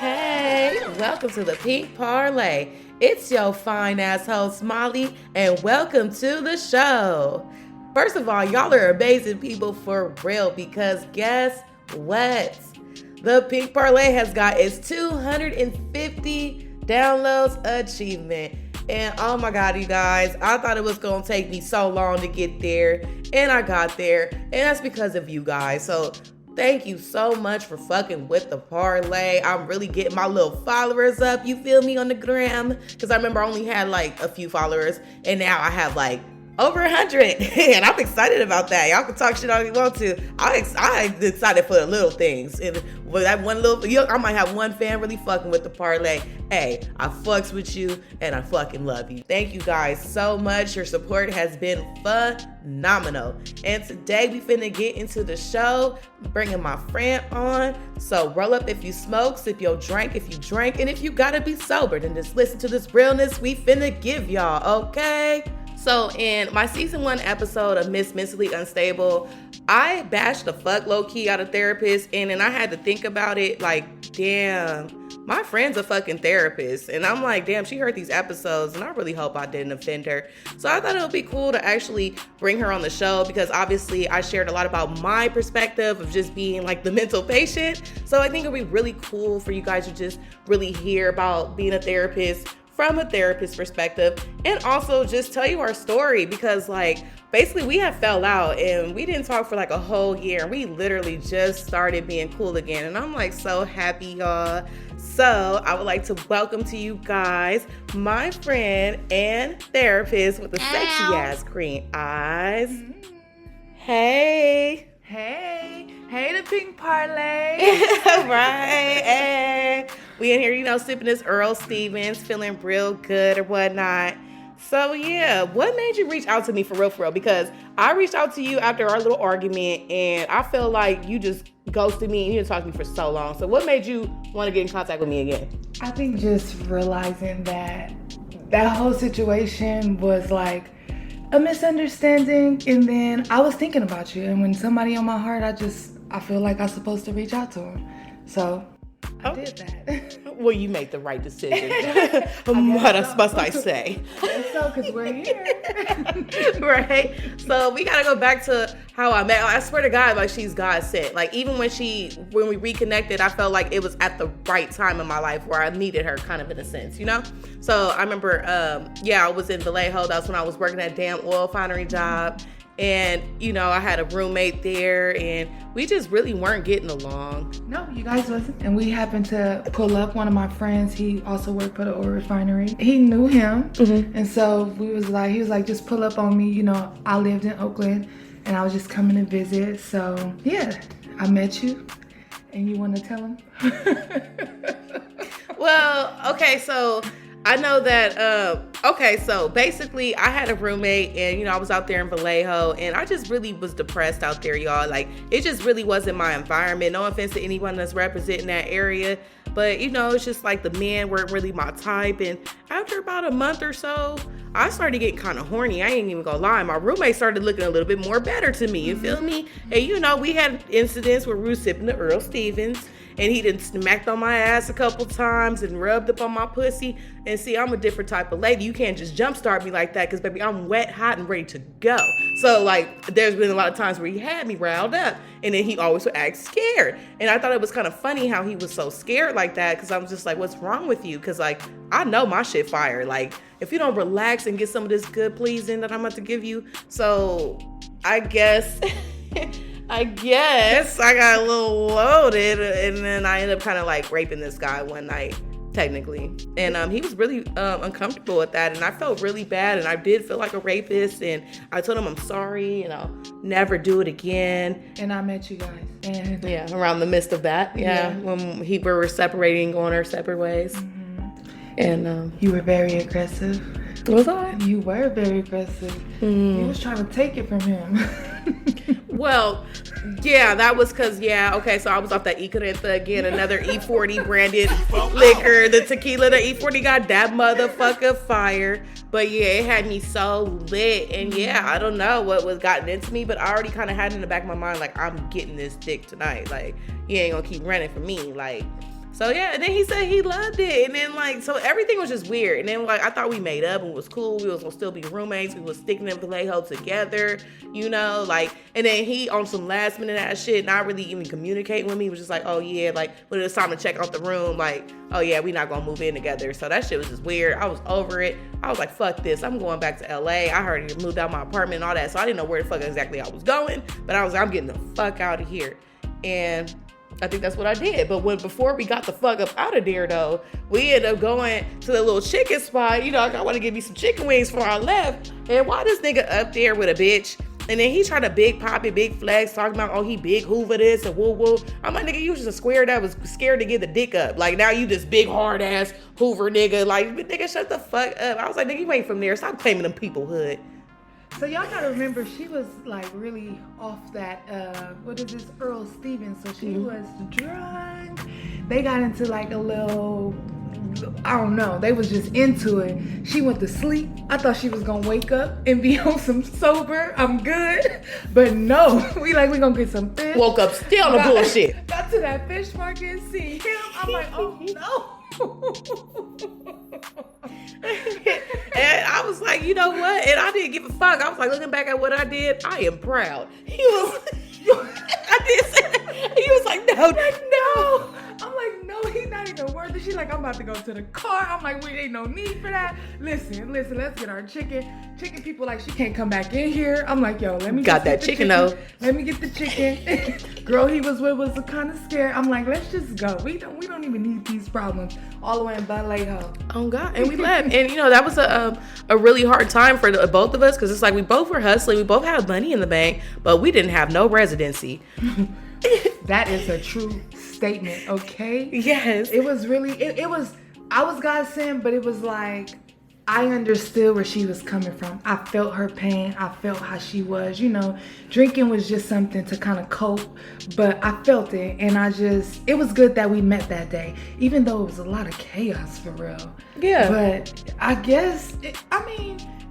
Hey, welcome to the Pink Parley. It's your fine ass host Molly, and welcome to the show. First of all, y'all are amazing people for real, because guess what? The Pink Parley has got its 250 downloads achievement. And oh my God, you guys, I thought it was going to take me so long to get there, and I got there, and that's because of you guys. So thank you so much for fucking with the parlay. I'm really getting my little followers up, you feel me, on the gram, because I remember I only had like a few followers, and now I have like over 100, and I'm excited about that. Y'all can talk shit all you want to. I'm excited for the little things, and with that one little, I might have one fan really fucking with the parlay. Hey, I fucks with you, and I fucking love you. Thank you guys so much. Your support has been phenomenal. And today we finna get into the show, bringing my friend on. So roll up if you smoke, sip your drink if you drink, and if you gotta be sober, then just listen to this realness we finna give y'all, okay? So in my season 1 episode of Miss Mentally Unstable, I bashed the fuck low-key out of therapists, and then I had to think about it like, damn, my friend's a fucking therapist. And I'm like, damn, she heard these episodes, and I really hope I didn't offend her. So I thought it would be cool to actually bring her on the show, because obviously I shared a lot about my perspective of just being like the mental patient. So I think it'd be really cool for you guys to just really hear about being a therapist from a therapist perspective, and also just tell you our story, because like basically we had fell out and we didn't talk for like a whole year, and we literally just started being cool again, and I'm like so happy, y'all. So I would like to welcome to you guys my friend and therapist with the sexy ass green eyes. Hey the Pink Parley. Right, hey. We in here, sipping this Earl Stevens, feeling real good or whatnot. So yeah, what made you reach out to me for real? Because I reached out to you after our little argument, and I feel like you just ghosted me and you didn't talk to me for so long. So what made you want to get in contact with me again? I think just realizing that whole situation was like a misunderstanding, and then I was thinking about you, and when somebody on my heart, I feel like I'm supposed to reach out to them. So I did that. Well, you made the right decision. What else must I say? So, because we're here. Right? So we got to go back to how I met. I swear to God, like, she's God sent. Like, even when we reconnected, I felt like it was at the right time in my life where I needed her, kind of in a sense, So I remember, I was in Vallejo. That's when I was working at a damn oil refinery job. And, I had a roommate there, and we just really weren't getting along. No, you guys wasn't. And we happened to pull up. One of my friends, he also worked for the oil refinery. He knew him. Mm-hmm. And so he was like, just pull up on me. I lived in Oakland, and I was just coming to visit. So, yeah, I met you. And you want to tell him? Well, okay, so I know that, so basically I had a roommate, and, I was out there in Vallejo, and I just really was depressed out there, y'all. Like, it just really wasn't my environment. No offense to anyone that's representing that area, but, it's just like the men weren't really my type. And after about a month or so, I started getting kind of horny. I ain't even gonna lie. My roommate started looking a little bit more better to me, you feel me? And, we had incidents where we were sipping the Earl Stevens, and he done smacked on my ass a couple times and rubbed up on my pussy. And see, I'm a different type of lady. You can't just jumpstart me like that, because, baby, I'm wet, hot, and ready to go. So, like, there's been a lot of times where he had me riled up, and then he always would act scared. And I thought it was kind of funny how he was so scared like that, because I was just like, what's wrong with you? Because, like, I know my shit fire. Like, if you don't relax and get some of this good pleasing that I'm about to give you. So, I guess I got a little loaded, and then I ended up kind of like raping this guy one night, technically. And he was really uncomfortable with that, and I felt really bad, and I did feel like a rapist, and I told him I'm sorry, and I'll never do it again. And I met you guys. And yeah, around the midst of that. Yeah. When we were separating, going our separate ways. Mm-hmm. And you were very aggressive. Was I? You were very aggressive. You was trying to take it from him. Well, yeah, that was because, so I was off that Icarenta again, another E40 branded liquor. The tequila, the E40 got that motherfucker fire. But yeah, it had me so lit. And yeah, I don't know what was gotten into me, but I already kind of had it in the back of my mind, like, I'm getting this dick tonight. Like, you ain't gonna keep running from me. Like, So yeah, and then he said he loved it, and then like, so everything was just weird. And then like, I thought we made up and was cool. We was gonna still be roommates. We was sticking in Vallejo together, you know, like. And then he on some last minute ass shit, not really even communicating with me. He was just like, oh yeah, like when it was time to check out the room, like, oh yeah, we not gonna move in together. So that shit was just weird. I was over it. I was like, fuck this. I'm going back to LA. I heard he moved out my apartment and all that, so I didn't know where the fuck exactly I was going. But I was like, I'm getting the fuck out of here. And I think that's what I did. But before we got the fuck up out of there, though, we ended up going to the little chicken spot. You know, I want to give me some chicken wings before I left. And why this nigga up there with a bitch? And then he tried to big pop it, big flex, talking about, oh, he big Hoover this and woo woo. I'm like, nigga, you was just a square that was scared to get the dick up. Like, now you this big hard ass Hoover nigga. Like, nigga, shut the fuck up. I was like, nigga, you ain't from there. Stop claiming them people hood. So y'all gotta remember, she was like really off that, what is this, Earl Stevens. So she was drunk. They got into like a little, I don't know, they was just into it. She went to sleep. I thought she was gonna wake up and be on some sober, I'm good. But no, we gonna get some fish. Woke up still on the bullshit. Got to that fish market, see him. I'm like, oh no. And I was like, you know what? And I didn't give a fuck. I was like, looking back at what I did, I am proud. He was, I did say that. He was like, no. No. I'm like, no, he's not even worth it. She's like, I'm about to go to the car. I'm like, we ain't no need for that. Listen, let's get our chicken. Chicken people like, she can't come back in here. I'm like, yo, let me got that chicken though. Let me get the chicken. Girl he was with was kind of scared. I'm like, let's just go. We don't even need these problems. All the way in Vallejo. Oh God, and we left. And you know, that was a really hard time for both of us, because it's like we both were hustling. We both had money in the bank, but we didn't have no residency. That is a true statement, okay? Yes. It was really, it was, I was God's sin, but it was like, I understood where she was coming from. I felt her pain. I felt how she was. You know, drinking was just something to kind of cope, but I felt it. And it was good that we met that day, even though it was a lot of chaos for real. Yeah. But I guess,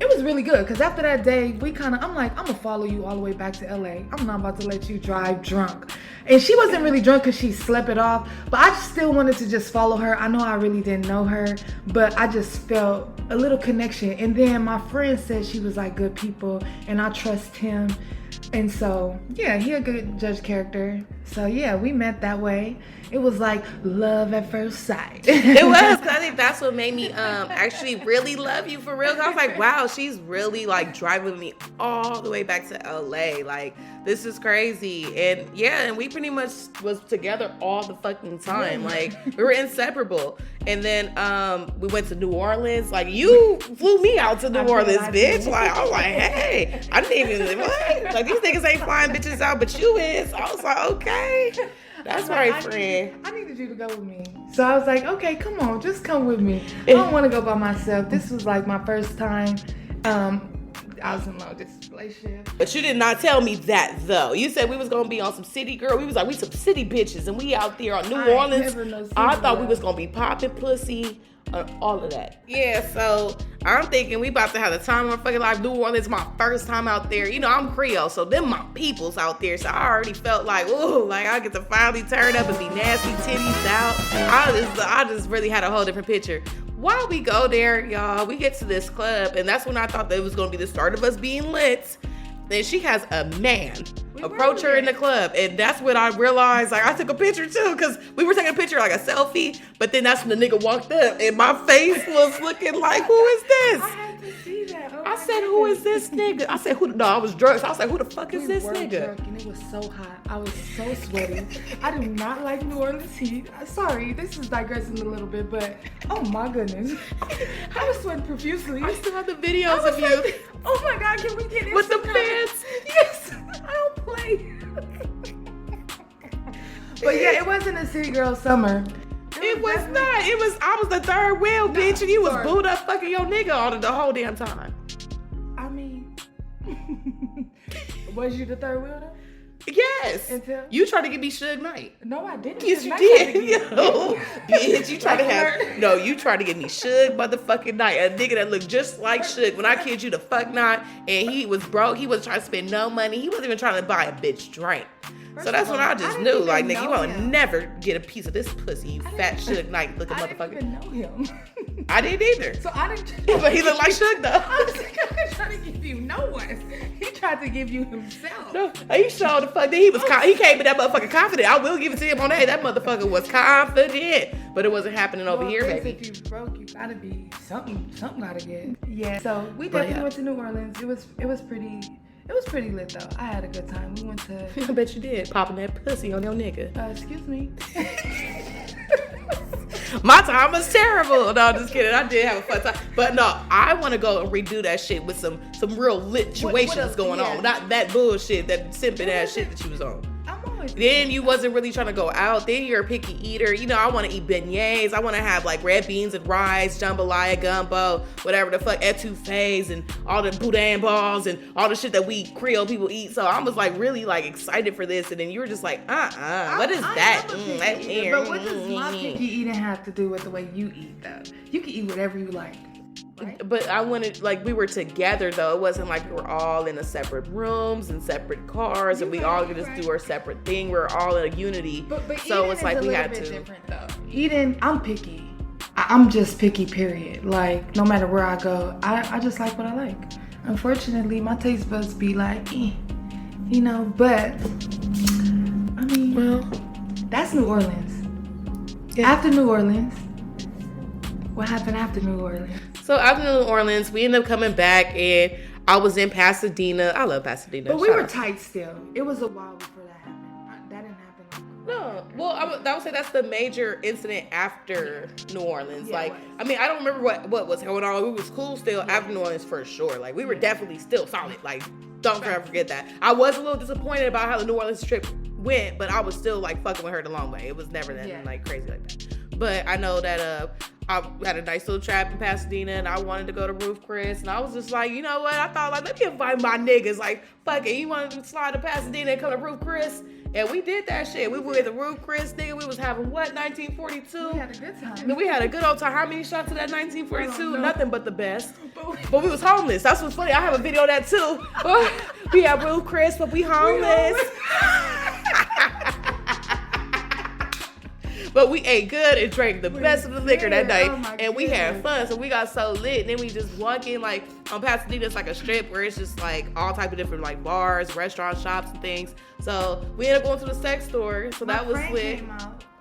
it was really good, because after that day, I'm like, I'm going to follow you all the way back to LA. I'm not about to let you drive drunk. And she wasn't really drunk because she slept it off, but I still wanted to just follow her. I know I really didn't know her, but I just felt a little connection. And then my friend said she was like good people, and I trust him. And so, yeah, he a good judge character. So yeah, we met that way. It was like love at first sight. It was, because I think that's what made me actually really love you for real. I was like, wow, she's really like driving me all the way back to LA. Like, this is crazy. And yeah, and we pretty much was together all the fucking time. Like, we were inseparable. And then we went to New Orleans. Like, you flew me out to New Orleans, bitch. Like, I was like, hey, I didn't even, what? Like, these niggas ain't flying bitches out, but you is. I was like, okay. That's right, friend. I needed you to go with me. So I was like, okay, come on, just come with me. I don't want to go by myself. This was like my first time. I was in love with this relationship. But you did not tell me that, though. You said we was going to be on some city girl. We was like, we some city bitches, and we out there on New Orleans. I thought we was going to be popping pussy. All of that. Yeah, so I'm thinking we about to have the time of our fucking life. New Orleans, my first time out there. You know, I'm Creole, so them my peoples out there. So I already felt like, ooh, like I get to finally turn up and be nasty titties out. I just really had a whole different picture. While we go there, y'all, we get to this club, and that's when I thought that it was going to be the start of us being lit. Then she has a man approach her in the club, and that's when I realized, like, I took a picture too, because we were taking a picture, like a selfie, but then that's when the nigga walked up, and my face was looking like, who is this? I had to see that. I said, who is this nigga? I said, who? No, I was drunk, so I was like, who the fuck is this nigga? Drunk, and it was so hot. I was so sweaty. I do not like New Orleans heat. Sorry, this is digressing a little bit, but oh my goodness. I was sweating profusely. I still have the videos of you. Like, oh my God, can we get in with the pants? Yes, I don't play. But yeah, it wasn't a city girl summer. It was not. I was the third wheel, bitch, and you was booed up fucking your nigga all the whole damn time. I mean, was you the third wheel though? Yes. You tried to get me Suge Knight. No, I didn't. Yes, you did. Yo, bitch, you tried to have. No, you tried to get me Suge motherfucking Knight. A nigga that looked just like Suge. When I kid you the fuck not, and he was broke. He was trying to spend no money. He wasn't even trying to buy a bitch drink. So that's when I just knew, like, nigga, you won't him. never get a piece of this pussy, you fat Suge Knight looking I motherfucker. didn't even know him. I didn't either. So I didn't. But he looked like Suge though. I was trying to give you no one. He tried to give you himself. No, he showed the fuck that he was. He came with that motherfucker confident. I will give it to him on that. That motherfucker was confident, but it was happening over here, baby. If you broke, you gotta be something. Something gotta get. Yeah. So we definitely went to New Orleans. It was pretty. It was pretty lit though. I had a good time. We went to. I bet you did. Popping that pussy on your nigga. Excuse me. My time was terrible. No, just kidding. I did have a fun time. But no, I want to go and redo that shit with some real lit situations going on. Not that bullshit, that simping ass shit that you was on. Then you wasn't really trying to go out. Then you're a picky eater. You know, I want to eat beignets. I want to have like red beans and rice, jambalaya, gumbo, whatever the fuck, etouffees, and all the boudin balls and all the shit that we Creole people eat. So I was like really like excited for this. And then you were just like, what is that? That weird. But what does my picky eating have to do with the way you eat though? You can eat whatever you like. Right? But I wanted, like, we were together though. It wasn't like we were all in a separate rooms and separate cars and we all could just do our separate thing. We were all in a unity. But so it's like we had to. Different, though. Eating, I'm picky. I'm just picky, period. Like, no matter where I go, I just like what I like. Unfortunately, my taste buds be like, you know, but I mean, well, that's New Orleans. Yeah. After New Orleans, what happened after New Orleans? So after New Orleans, we ended up coming back and I was in Pasadena. I love Pasadena. But we were tight still. It was a while before that happened. That didn't happen. No. Well, I would say that's the major incident after New Orleans. Yeah, like, I mean, I don't remember what was going on. We was cool still after New Orleans for sure. Like, we were definitely still solid. Like, don't try to forget that. I was a little disappointed about how the New Orleans trip went, but I was still like fucking with her the long way. It was never that like crazy like that. But I know that I had a nice little trap in Pasadena and I wanted to go to Roof Chris and I was just like, you know what? I thought like, let me invite my niggas. Like, fuck it. You wanted to slide to Pasadena and come to Roof Chris? And we did that shit. We went to Roof Chris, nigga. We was having what, 1942? We had a good time. We had a good old time. How many shots of that 1942? Nothing but the best. But we was homeless. That's what's funny. I have a video of that too. We had Roof Chris, but we homeless. But we ate good and drank the best of the liquor that night. And we had fun. So we got so lit. And then we just walk in like on Pasadena, it's like a strip where it's just like all type of different like bars, restaurants, shops and things. So we ended up going to the sex store. So that was lit.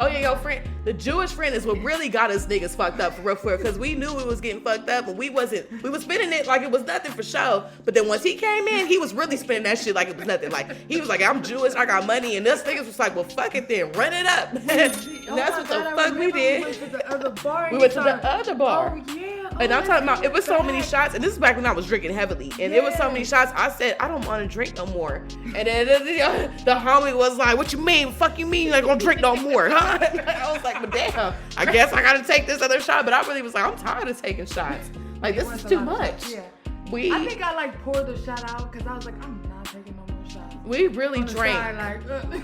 Oh yeah, your friend, the Jewish friend is what really got us niggas fucked up for real, because we knew we was getting fucked up, but we was spending it like it was nothing for show. But then once he came in, he was really spending that shit like it was nothing. Like he was like, I'm Jewish, I got money, and us niggas was like, well, fuck it then, run it up. That's what the fuck we did. We went to the other bar. We went to the other bar. Oh yeah. And I'm talking about, it was so many shots, and this is back when I was drinking heavily, and it was so many shots, I said, I don't want to drink no more. And then the homie was like, what you mean? Fuck you mean you ain't gonna drink no more, huh? I was like, but damn, I guess I gotta take this other shot. But I really was like, I'm tired of taking shots. Like, this is too much. Yeah. I think I like poured the shot out, because I was like, I'm not taking no more shots. We really drank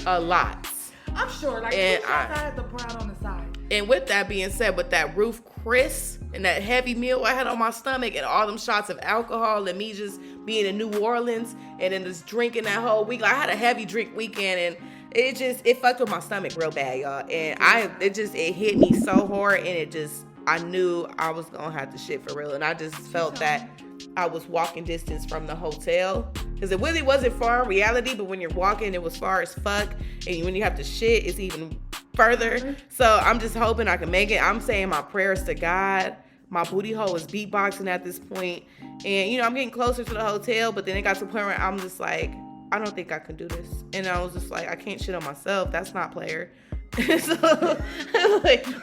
a lot. I'm sure, like, two shots I had to pour out on the side. And with that being said, with that Roof Chris and that heavy meal I had on my stomach and all them shots of alcohol and me just being in New Orleans and then just drinking that whole week, like, I had a heavy drink weekend and it fucked with my stomach real bad, y'all. And it hit me so hard and I knew I was gonna have to shit for real. And I just felt that I was walking distance from the hotel, because it really wasn't far in reality, but when you're walking, it was far as fuck. And when you have to shit, it's even further. So I'm just hoping I can make it. I'm saying my prayers to God. My booty hole is beatboxing at this point. And, you know, I'm getting closer to the hotel, but then it got to the point where I'm just like, I don't think I can do this. And I was just like, I can't shit on myself. That's not player. So,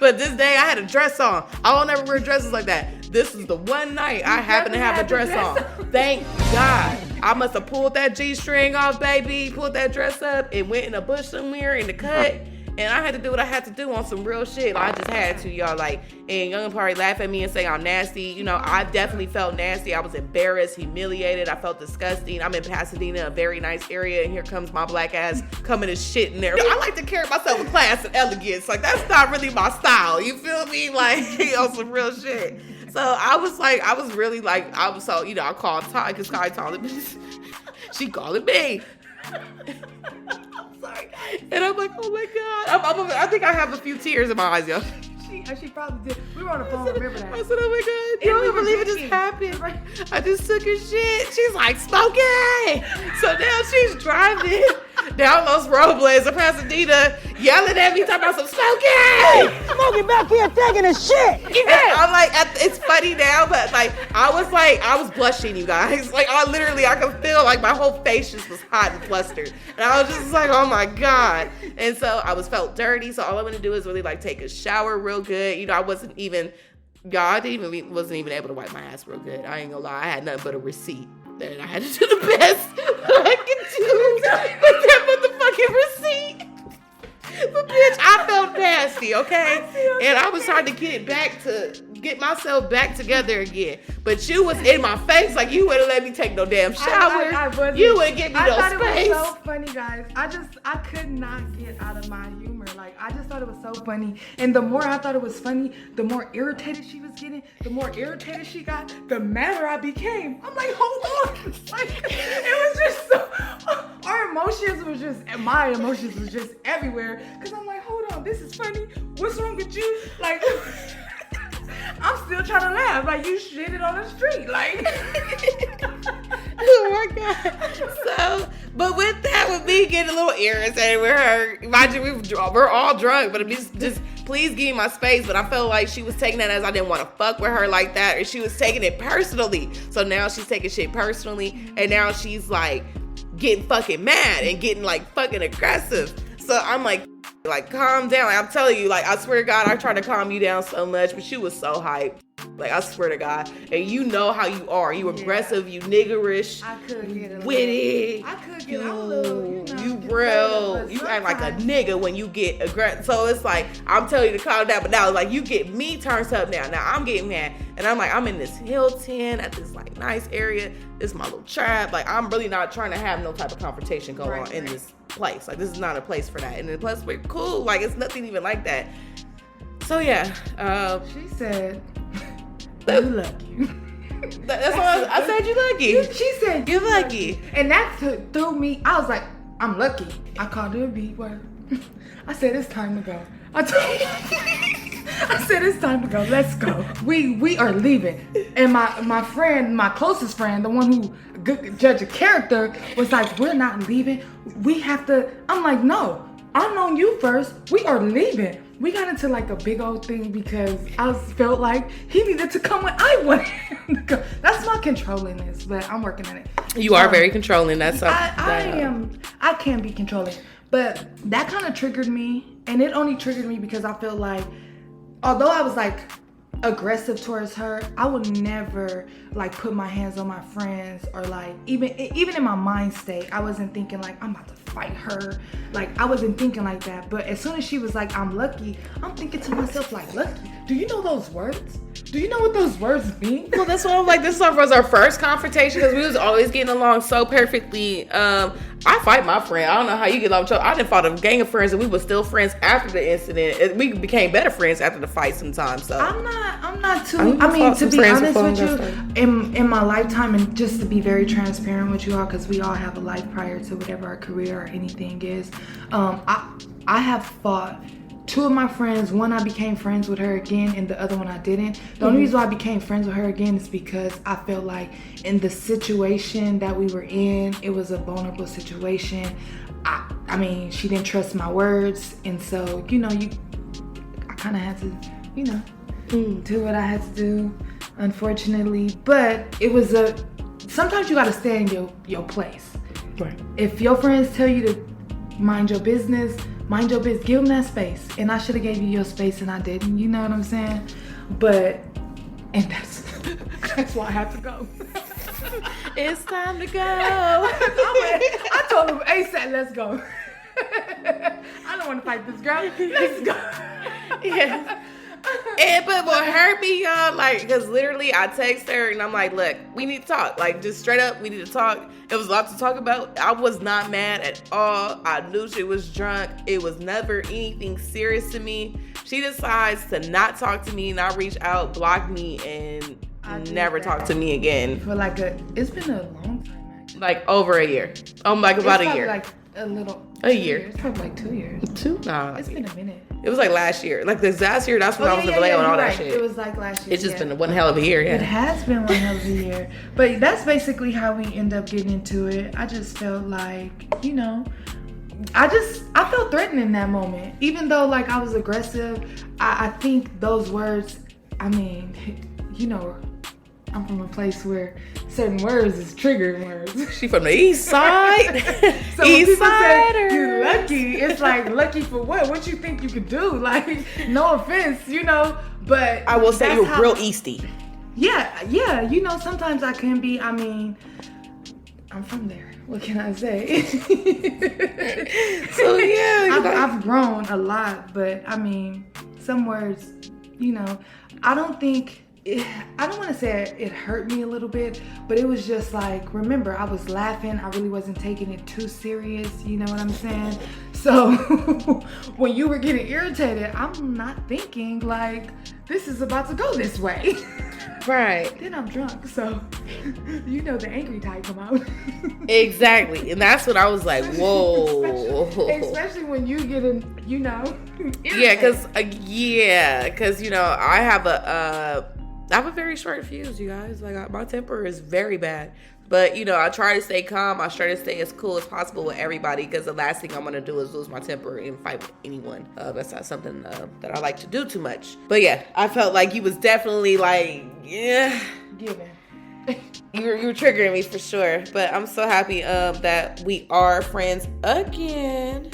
but this day I had a dress on. I don't ever wear dresses like that. This is the one night I happen to have a dress on. Thank God. I must have pulled that G-string off, baby. Pulled that dress up and went in a bush somewhere in the cut. And I had to do what I had to do on some real shit. I just had to, y'all. Like, and Young probably laugh at me and say I'm nasty. You know, I definitely felt nasty. I was embarrassed, humiliated. I felt disgusting. I'm in Pasadena, a very nice area, and here comes my black ass coming to shit in there. I like to carry myself with class and elegance. Like, that's not really my style. You feel me? Like, on some real shit. So I was so, you know, I called Ty, because Ty told me. She calling me. I'm sorry. And I'm like, oh my God. I think I have a few tears in my eyes, yo. She probably did. We were on the phone, remember that? I said, oh my God, you don't believe it just happened. I just took her shit. She's like, Smokey! So now she's driving down Los Robles or Pasadena, yelling at me, talking about some Smokey! Smokey back here taking a shit. Yeah. I'm like, it's funny now, but like, I was blushing, you guys. Like, I could feel like my whole face just was hot and flustered. And I was just like, oh my God. And so I felt dirty. So all I'm going to do is really like take a shower real good. You know, I wasn't even able to wipe my ass real good. I ain't gonna lie. I had nothing but a receipt. And I had to do the best I could do with that motherfucking receipt. But bitch, I felt nasty, okay? And I was trying to get myself back together again. But you was in my face like you wouldn't let me take no damn shower. You wouldn't give me no space. I thought it was so funny, guys. I could not get out of my humor. Like, I just thought it was so funny. And the more I thought it was funny, the more irritated she was getting, the more irritated she got, the madder I became. I'm like, hold on. Like, it was just so, my emotions was just everywhere. Cause I'm like, hold on, this is funny. What's wrong with you? Like, I'm still trying to laugh. Like, you shitted on the street. Like, oh my God. So, but with me getting a little irritated with her, mind you, we're all drunk, but just please give me my space. But I felt like she was taking that as I didn't want to fuck with her like that, or she was taking it personally. So now she's taking shit personally, and now she's like getting fucking mad and getting like fucking aggressive. So I'm like, calm down. Like, I'm telling you, like, I swear to God, I tried to calm you down so much, but she was so hyped. Like, I swear to God. And you know how you are. You aggressive, you niggerish. I could get a witty. I could get a little, you real. You act like a nigga when you get aggressive. So it's like, I'm telling you to calm down, but now, like, you get me turned up now. Now I'm getting mad. And I'm like, I'm in this Hilton at this, like, nice area. This is my little trap. Like, I'm really not trying to have no type of confrontation go on in this place. Like, this is not a place for that. And then plus, we're cool. Like, it's nothing even like that. So, yeah. She said, you lucky. That's what I said, you lucky. She said, you're lucky. And that threw me. I was like, I'm lucky. I called her a B word. I said, it's time to go. I said, it's time to go. Let's go. We are leaving. And my friend, my closest friend, the one who judge a character, was like, we're not leaving. We have to. I'm like, no. I known you first. We are leaving. We got into like a big old thing because I felt like he needed to come when I wanted him to go. That's my controllingness, but I'm working on it. You are very controlling. That's I can be controlling, but that kind of triggered me, and it only triggered me because I feel like, although I was like aggressive towards her, I would never like put my hands on my friends, or like even in my mind state, I wasn't thinking like I'm about to fight her. Like, I wasn't thinking like that. But as soon as she was like, I'm lucky, I'm thinking to myself like, lucky? Do you know those words? Do you know what those words mean? Well, that's what I'm like. This was our first confrontation because we was always getting along so perfectly. I fight my friend. I don't know how you get along with each other. I done fought a gang of friends and we were still friends after the incident. We became better friends after the fight sometimes. So I'm not too. I mean, to be honest with you, in my lifetime, and just to be very transparent with you all, because we all have a life prior to whatever our career or anything is. I have fought two of my friends. One, I became friends with her again, and the other one I didn't. The only reason why I became friends with her again is because I felt like in the situation that we were in, it was a vulnerable situation. I mean, she didn't trust my words, and so, I kind of had to, do what I had to do, unfortunately. But it was sometimes you got to stay in your place. Right. If your friends tell you to mind your business, give them that space. And I should have gave you your space and I didn't, you know what I'm saying? And that's why I had to go. It's time to go. I told him ASAP, let's go. I don't want to fight this girl. Let's go. Yeah. But what hurt me, y'all, like, because literally I text her and I'm like, look, we need to talk. Like, just straight up, we need to talk. It was a lot to talk about. I was not mad at all. I knew she was drunk. It was never anything serious to me. She decides to not talk to me, not reach out, block me, and never talk to me again. For it's been a long time, actually. Like over a year. Like about a year. Like A year. Years, probably like 2 years. Nah. It's been a minute. It was like last year. Like this last year, that's when I was in Vallejo and all that shit. It was like last year. It's just been one hell of a year, yeah. It has been one hell of a year. But that's basically how we end up getting into it. I just felt like, you know, I felt threatened in that moment. Even though like I was aggressive, I think those words, I mean, you know, I'm from a place where certain words is triggering words. She from the east side. So when people say you're lucky, it's like lucky for what? What you think you could do? Like, no offense, you know, but I will say you're real easty. Yeah, you know, sometimes I can be, I mean, I'm from there. What can I say? So yeah, I've grown a lot, but I mean, some words, you know, I don't want to say it hurt me a little bit, but it was just like, remember, I was laughing. I really wasn't taking it too serious. You know what I'm saying? So when you were getting irritated, I'm not thinking like, this is about to go this way. Right. Then I'm drunk, so you know the angry type come out. Exactly. And that's when I was like, whoa. Especially when you get in, you know. Irritated. Yeah, because you know, I have a very short fuse, you guys. Like, my temper is very bad. But, you know, I try to stay calm. I try to stay as cool as possible with everybody because the last thing I'm going to do is lose my temper and fight with anyone. That's not something that I like to do too much. But, yeah, I felt like you was definitely like, yeah. Giving. You were triggering me for sure. But I'm so happy that we are friends again.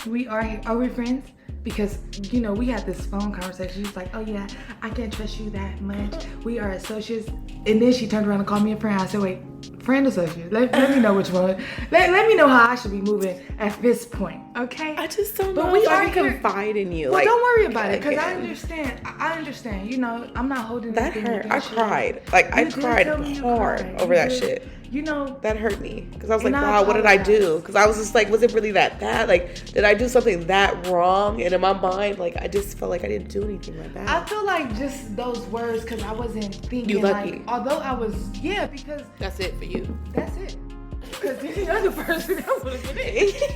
Are we friends? Because, you know, we had this phone conversation. She was like, oh, yeah, I can't trust you that much. We are associates. And then she turned around and called me a friend. I said, wait, friend, associate? Let me know which one. Let me know how I should be moving at this point, okay? I just don't know if I can confide in you. Well, don't worry about it, because I understand. I understand. You know, I'm not holding that hurt. I cried. Like, I cried hard over that shit. You know, that hurt me because I was like, wow, what did I do? Because I was just like, was it really that bad? Like, did I do something that wrong? And in my mind, like, I just felt like I didn't do anything like that. I feel like just those words, because I wasn't thinking. You lucky. Like, although I was, yeah, because that's it for you. That's it. Because the other person that would have been it.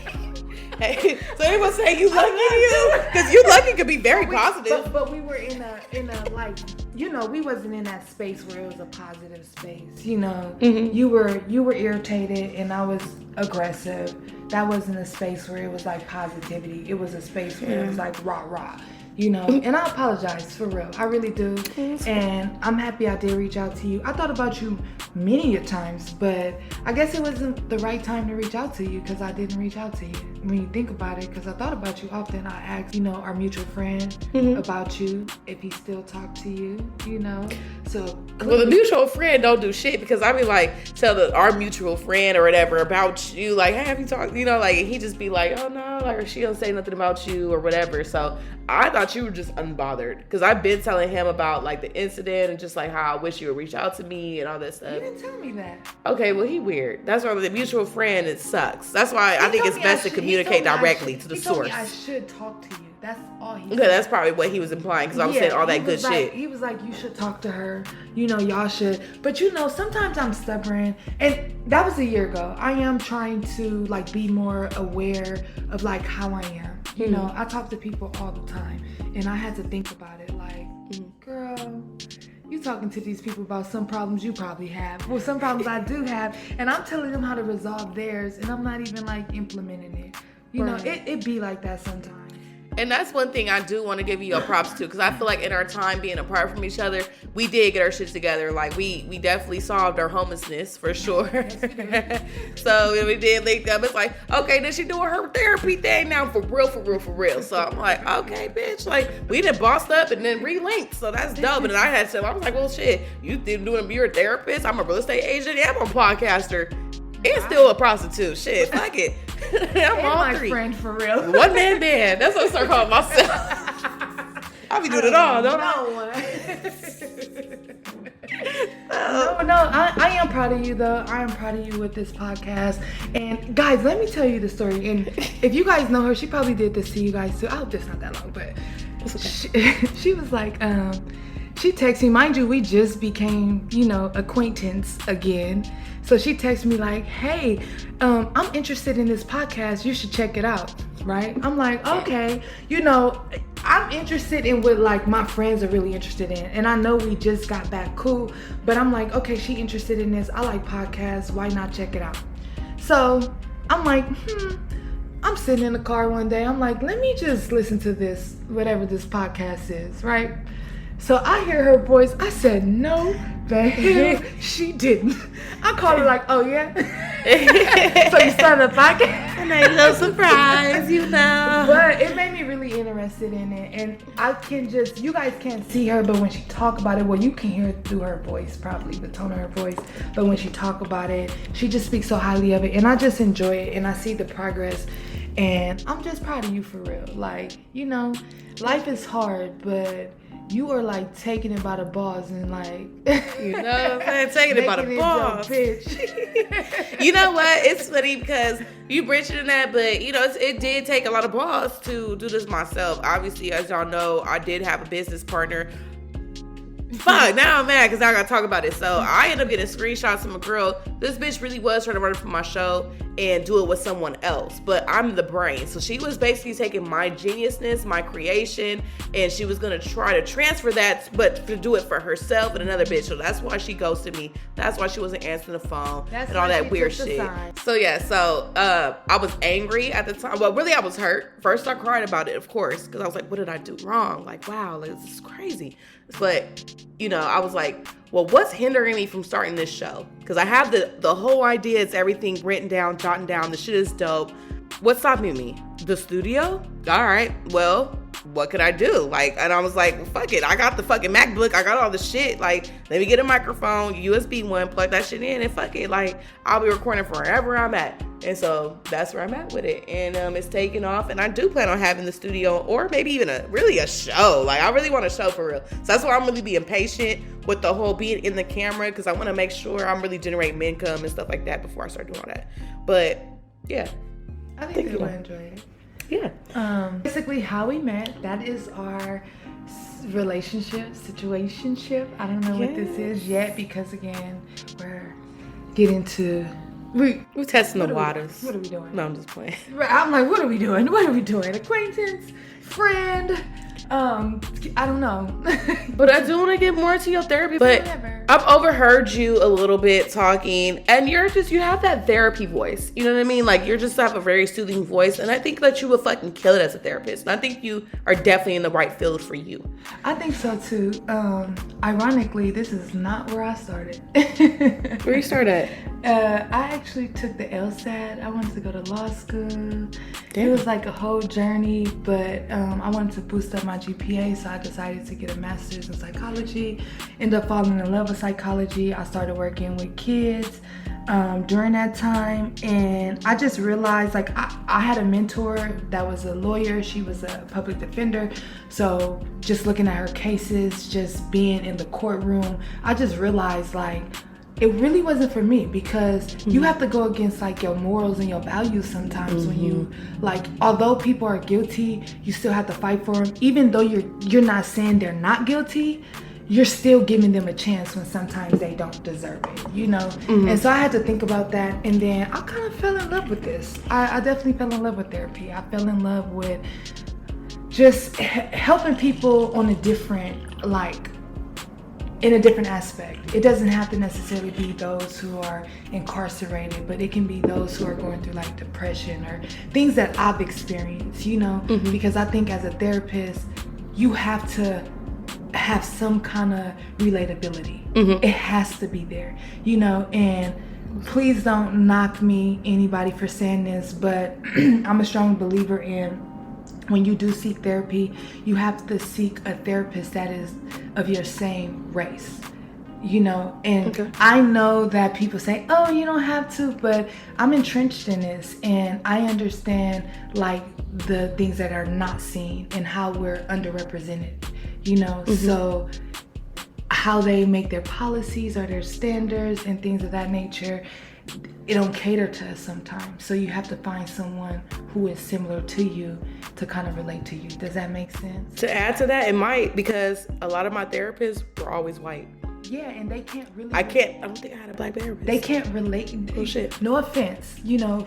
Hey, so anyone say you lucky you? Because you lucky could be very positive. But we were in a like, you know, we wasn't in that space where it was a positive space. You know, you were irritated and I was aggressive. That wasn't a space where it was like positivity. It was a space where it was like rah. You know, and I apologize for real. I really do. And I'm happy I did reach out to you. I thought about you many a times, but I guess it wasn't the right time to reach out to you because I didn't reach out to you. When you think about it, because I thought about you often. I asked, you know, our mutual friend about you, if he still talked to you, you know. So well, the mutual friend don't do shit because I be like, tell our mutual friend or whatever about you, like, hey, have you talked, you know, like, he just be like, oh no, like, or she don't say nothing about you or whatever. So I thought you were just unbothered because I've been telling him about like the incident and just like how I wish you would reach out to me and all that stuff. You didn't tell me that. Okay, well, he weird. That's why the mutual friend, it sucks. That's why I think it's best to communicate directly to the source. I should talk to you. That's all he said. Okay, that's probably what he was implying because I was saying all that good shit. He was like, you should talk to her. You know, y'all should. But you know, sometimes I'm stubborn. And that was a year ago. I am trying to like be more aware of like how I am. You know, I talk to people all the time. And I had to think about it like, girl, you talking to these people about some problems you probably have. Well, some problems I do have. And I'm telling them how to resolve theirs. And I'm not even like implementing it. You know, it be like that sometimes. And that's one thing I do want to give you your props to, because I feel like in our time being apart from each other, we did get our shit together. Like, we definitely solved our homelessness, for sure. Yes, so we did link up. It's like, okay, then she doing her therapy thing now for real. So I'm like, okay, bitch. Like, we done bossed up and then re-linked. So that's dope. And I was like, well, shit, you're a therapist. I'm a real estate agent. Yeah, I'm a podcaster. And still a prostitute. Shit, fuck it. I'm all my three. Friend for real. One man band. That's what I start calling myself. I be doing it all, don't I? No, I am proud of you though. I am proud of you with this podcast. And guys, let me tell you the story. And if you guys know her, she probably did this to you guys too. I hope it's not that long, but it's okay. She was like, she texted me, mind you, we just became, acquaintance again. So she texted me like, hey, I'm interested in this podcast. You should check it out, right? I'm like, okay, I'm interested in what like my friends are really interested in. And I know we just got back cool, but I'm like, okay, she interested in this. I like podcasts. Why not check it out? So I'm like, I'm sitting in the car one day. I'm like, let me just listen to this, whatever this podcast is, right? So I hear her voice. I said, no, the hell she didn't. I called her like, oh yeah? So you started a podcast? And a little surprise, But it made me really interested in it. And I can you guys can't see her, but when she talk about it, well, you can hear it through her voice, probably the tone of her voice. But when she talk about it, she just speaks so highly of it. And I just enjoy it. And I see the progress. And I'm just proud of you for real. Like, life is hard, but you are like taking it by the balls and like, what I'm saying? Taking it by the balls. You know what? It's funny because you mentioned that, but it did take a lot of balls to do this myself. Obviously, as y'all know, I did have a business partner. Fuck, now I'm mad because I gotta talk about it. So I ended up getting screenshots from a girl. This bitch really was trying to run it for my show and do it with someone else, but I'm the brain. So she was basically taking my geniusness, my creation, and she was gonna try to transfer that, but to do it for herself and another bitch. So that's why she ghosted me. That's why she wasn't answering the phone and all that weird shit. So yeah, I was angry at the time. Well, really, I was hurt. First, I cried about it, of course, because I was like, what did I do wrong? Like, wow, like, this is crazy. But, I was like, well, what's hindering me from starting this show? Because I have the whole idea. It's everything written down, jotting down. The shit is dope. What's stopping me? The studio? All right, well, what could I do? Like, and I was like, well, fuck it. I got the fucking MacBook. I got all the shit. Like, let me get a microphone, USB one, plug that shit in, and fuck it. Like, I'll be recording wherever I'm at. And so that's where I'm at with it. And it's taking off. And I do plan on having the studio or maybe even a show. Like, I really want a show for real. So that's why I'm really being patient with the whole being in the camera, because I want to make sure I'm really generating income and stuff like that before I start doing all that. But yeah. I think you'll enjoy it. Yeah. Basically how we met, that is our situationship. I don't know what this is yet because again, we're getting to we're testing the waters. What are we doing? No, I'm just playing. I'm like, what are we doing? Acquaintance, friend, I don't know. But I do want to get more into your therapy. But whatever. I've overheard you a little bit talking, and you have that therapy voice. You know what I mean? Like, you just have a very soothing voice, and I think that you would fucking kill it as a therapist. And I think you are definitely in the right field for you. I think so too. Ironically, this is not where I started. Where you started at? I actually took the LSAT. I wanted to go to law school. Damn. It was like a whole journey, but I wanted to boost up my GPA, so I decided to get a master's in psychology. Ended up falling in love with psychology. I started working with kids during that time, and I just realized, like, I had a mentor that was a lawyer. She was a public defender, so just looking at her cases, just being in the courtroom, I just realized, like, it really wasn't for me, because you have to go against like your morals and your values sometimes when you, like, although people are guilty, you still have to fight for them. Even though you're not saying they're not guilty, you're still giving them a chance when sometimes they don't deserve it, And so I had to think about that, and then I kind of fell in love with this. I definitely fell in love with therapy. I fell in love with just helping people on a different, like, in a different aspect. It doesn't have to necessarily be those who are incarcerated, but it can be those who are going through like depression or things that I've experienced, because I think as a therapist, you have to have some kind of relatability. It has to be there, and please don't knock me, anybody, for saying this, but I'm a strong believer in, when you do seek therapy, you have to seek a therapist that is of your same race, and I know that people say, oh, you don't have to, but I'm entrenched in this, and I understand like the things that are not seen and how we're underrepresented, so how they make their policies or their standards and things of that nature. it don't cater to us sometimes. So you have to find someone who is similar to you to kind of relate to you. Does that make sense? To add to that, it might, because a lot of my therapists were always white. Yeah, and they can't really... I don't think I had a black therapist. They can't relate. Oh, shit. No offense,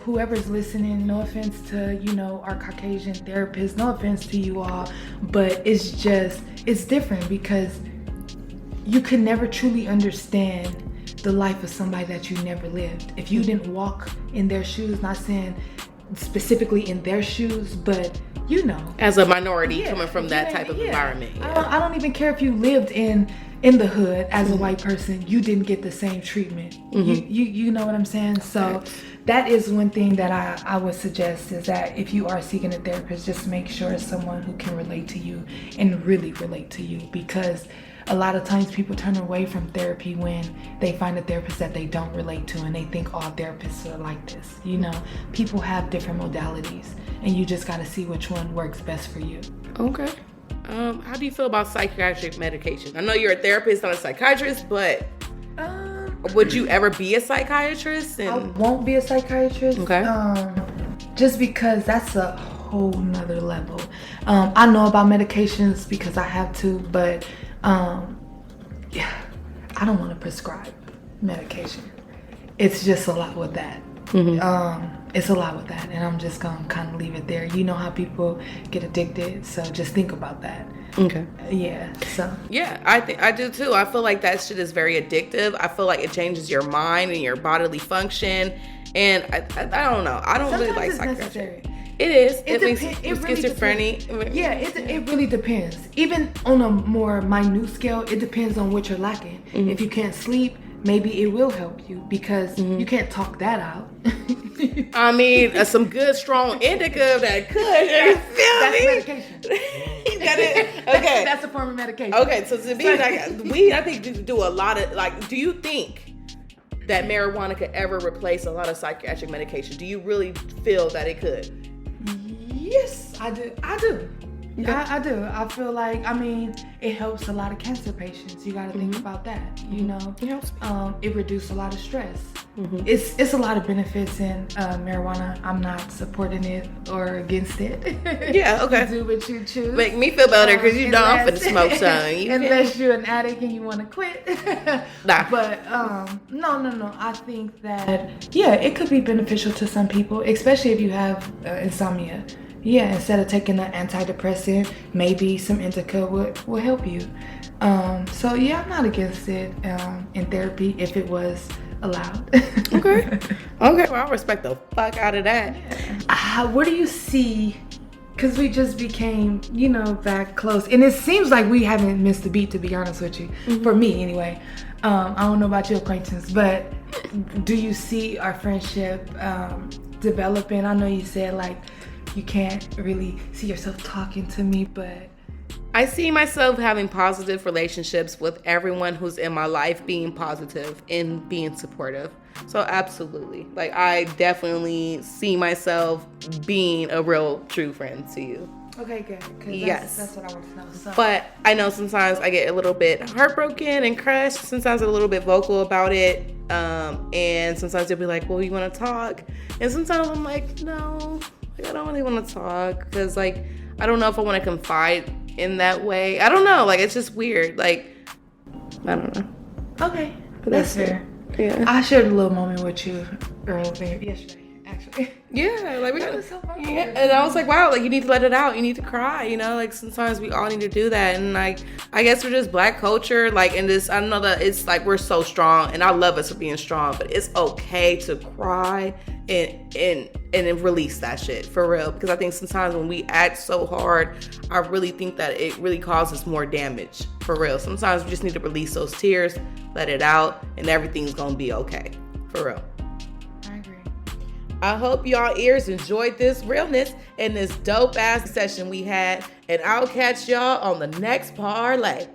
whoever's listening, no offense to, our Caucasian therapists, no offense to you all, but it's different because you can never truly understand the life of somebody that you never lived. If you didn't walk in their shoes, not saying specifically in their shoes, but as a minority coming from that type of environment. Yeah. I don't even care if you lived in the hood as a white person, you didn't get the same treatment. You know what I'm saying? So that is one thing that I would suggest, is that if you are seeking a therapist, just make sure it's someone who can relate to you and really relate to you, because a lot of times people turn away from therapy when they find a therapist that they don't relate to, and they think all therapists are like this. People have different modalities, and you just got to see which one works best for you. Okay. How do you feel about psychiatric medication? I know you're a therapist, not a psychiatrist, but would you ever be a psychiatrist? I won't be a psychiatrist. Okay. Just because that's a whole nother level. I know about medications because I have to, but I don't want to prescribe medication. It's just a lot with that. It's a lot with that, and I'm just gonna kind of leave it there. You know how people get addicted, so just think about that. Okay. Yeah. So. Yeah, I think I do too. I feel like that shit is very addictive. I feel like it changes your mind and your bodily function, and I don't know. I don't really like psychiatry. It is. It makes really schizophrenia. Yeah, it really depends. Even on a more minute scale, it depends on what you're lacking. If you can't sleep, maybe it will help you, because you can't talk that out. I mean, some good strong indica that could. That's medication. You got it. Okay. That's a form of medication. Okay, so to me, I think do a lot of, do you think that marijuana could ever replace a lot of psychiatric medication? Do you really feel that it could? Yes, I do. Yeah. I do. I feel like, it helps a lot of cancer patients. You got to think about that. It helps. It reduces a lot of stress. It's a lot of benefits in marijuana. I'm not supporting it or against it. Yeah, okay. You do what you choose. Make me feel better, because you know I'm finna smoke some. Unless you're an addict and you want to quit. Nah. But no. I think that, it could be beneficial to some people, especially if you have insomnia. Yeah, instead of taking an antidepressant, maybe some indica will help you. So I'm not against it in therapy if it was allowed. Okay. Well, I respect the fuck out of that. What do you see? Because we just became, back close. And it seems like we haven't missed a beat, to be honest with you. For me, anyway. I don't know about your acquaintance, but do you see our friendship developing? I know you said, you can't really see yourself talking to me, but I see myself having positive relationships with everyone who's in my life, being positive and being supportive. So absolutely. I definitely see myself being a real true friend to you. Okay, good. Yes. That's what I want to know. So. But I know sometimes I get a little bit heartbroken and crushed. Sometimes I'm a little bit vocal about it. And sometimes they'll be like, well, you want to talk? And sometimes I'm like, no. I don't really want to talk, because I don't know if I want to confide in that way. I don't know. It's just weird. I don't know. Okay. That's fair. Yeah. I shared a little moment with you yesterday, actually. Yeah. We got so funny. Yeah. And I was like, wow, you need to let it out. You need to cry, sometimes we all need to do that. And I guess we're just Black culture, in this, I know that it's we're so strong, and I love us for being strong, but it's okay to cry and release that shit, for real. Because I think sometimes when we act so hard, I really think that it really causes more damage, for real. Sometimes we just need to release those tears, let it out, and everything's gonna be okay, for real. I agree. I hope y'all ears enjoyed this realness and this dope ass session we had, and I'll catch y'all on the next parlay.